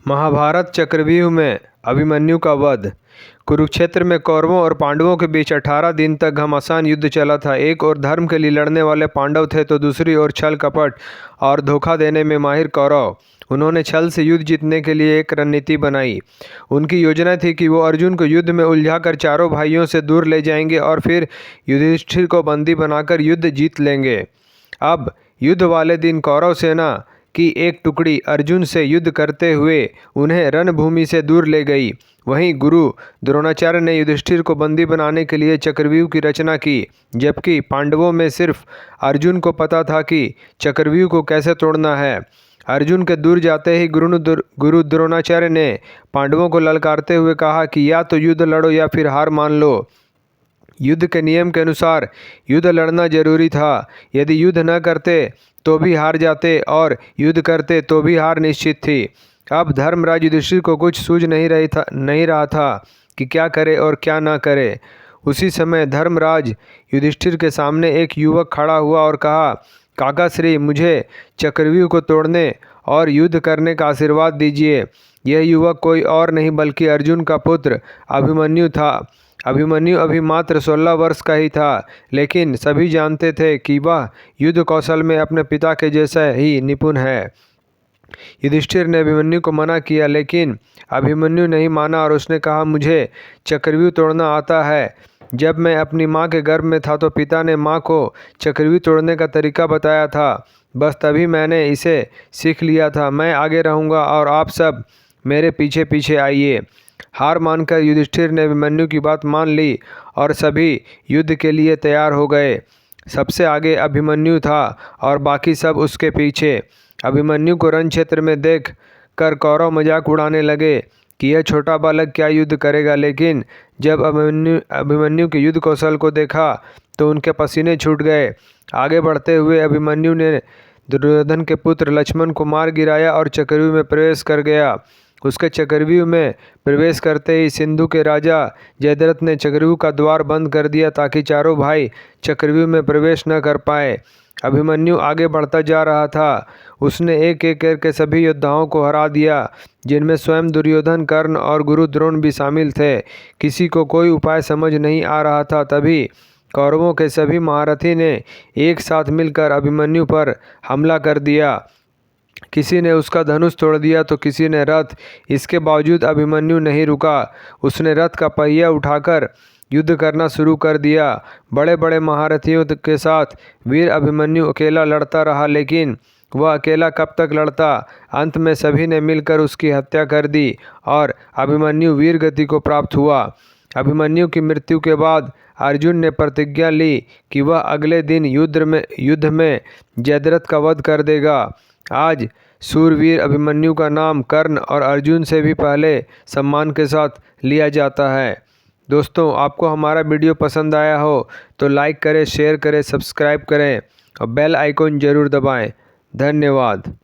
महाभारत चक्रव्यूह में अभिमन्यु का वध। कुरुक्षेत्र में कौरवों और पांडवों के बीच 18 दिन तक घमासान युद्ध चला था। एक ओर धर्म के लिए लड़ने वाले पांडव थे तो दूसरी ओर छल कपट और धोखा देने में माहिर कौरव। उन्होंने छल से युद्ध जीतने के लिए एक रणनीति बनाई। उनकी योजना थी कि वो अर्जुन को युद्ध में उलझाकर चारों भाइयों से दूर ले जाएंगे और फिर युधिष्ठिर को बंदी बनाकर युद्ध जीत लेंगे। अब युद्ध वाले दिन कौरव सेना की एक टुकड़ी अर्जुन से युद्ध करते हुए उन्हें रणभूमि से दूर ले गई। वहीं गुरु द्रोणाचार्य ने युधिष्ठिर को बंदी बनाने के लिए चक्रव्यूह की रचना की, जबकि पांडवों में सिर्फ अर्जुन को पता था कि चक्रव्यूह को कैसे तोड़ना है। अर्जुन के दूर जाते ही गुरु द्रोणाचार्य ने पांडवों को ललकारते हुए कहा कि या तो युद्ध लड़ो या फिर हार मान लो। युद्ध के नियम के अनुसार युद्ध लड़ना जरूरी था। यदि युद्ध न करते तो भी हार जाते और युद्ध करते तो भी हार निश्चित थी। अब धर्मराज युधिष्ठिर को कुछ सूझ नहीं रहा था कि क्या करे और क्या ना करे। उसी समय धर्मराज युधिष्ठिर के सामने एक युवक खड़ा हुआ और कहा, काका श्री, मुझे चक्रव्यूह को तोड़ने और युद्ध करने का आशीर्वाद दीजिए। यह युवक कोई और नहीं बल्कि अर्जुन का पुत्र अभिमन्यु था। अभिमन्यु अभी मात्र 16 वर्ष का ही था, लेकिन सभी जानते थे कि वह युद्ध कौशल में अपने पिता के जैसा ही निपुण है। युधिष्ठिर ने अभिमन्यु को मना किया, लेकिन अभिमन्यु नहीं माना और उसने कहा, मुझे चक्रव्यूह तोड़ना आता है। जब मैं अपनी माँ के गर्भ में था तो पिता ने माँ को चक्रव्यूह तोड़ने का तरीका बताया था। बस तभी मैंने इसे सीख लिया था। मैं आगे रहूँगा और आप सब मेरे पीछे पीछे आइए। हार मानकर युधिष्ठिर ने अभिमन्यु की बात मान ली और सभी युद्ध के लिए तैयार हो गए। सबसे आगे अभिमन्यु था और बाकी सब उसके पीछे। अभिमन्यु को रण क्षेत्र में देख कर कौरव मजाक उड़ाने लगे कि यह छोटा बालक क्या युद्ध करेगा, लेकिन जब अभिमन्यु के युद्ध कौशल को देखा तो उनके पसीने छूट गए। आगे बढ़ते हुए अभिमन्यु ने दुर्योधन के पुत्र लक्ष्मण को मार गिराया और चक्रव्यूह में प्रवेश कर गया। उसके चक्रव्यूह में प्रवेश करते ही सिंधु के राजा जयद्रथ ने चक्रव्यूह का द्वार बंद कर दिया ताकि चारों भाई चक्रव्यूह में प्रवेश न कर पाए। अभिमन्यु आगे बढ़ता जा रहा था। उसने एक एक करके सभी योद्धाओं को हरा दिया, जिनमें स्वयं दुर्योधन, कर्ण और गुरु द्रोण भी शामिल थे। किसी को कोई उपाय समझ नहीं आ रहा था। तभी कौरवों के सभी महारथी ने एक साथ मिलकर अभिमन्यु पर हमला कर दिया। किसी ने उसका धनुष तोड़ दिया तो किसी ने रथ। इसके बावजूद अभिमन्यु नहीं रुका। उसने रथ का पहिया उठाकर युद्ध करना शुरू कर दिया। बड़े बड़े महारथियों के साथ वीर अभिमन्यु अकेला लड़ता रहा, लेकिन वह अकेला कब तक लड़ता। अंत में सभी ने मिलकर उसकी हत्या कर दी और अभिमन्यु वीर गति को प्राप्त हुआ। अभिमन्यु की मृत्यु के बाद अर्जुन ने प्रतिज्ञा ली कि वह अगले दिन युद्ध में जयद्रथ का वध कर देगा। आज शूरवीर अभिमन्यु का नाम कर्ण और अर्जुन से भी पहले सम्मान के साथ लिया जाता है। दोस्तों, आपको हमारा वीडियो पसंद आया हो तो लाइक करें, शेयर करें, सब्सक्राइब करें और बेल आइकॉन ज़रूर दबाएं। धन्यवाद।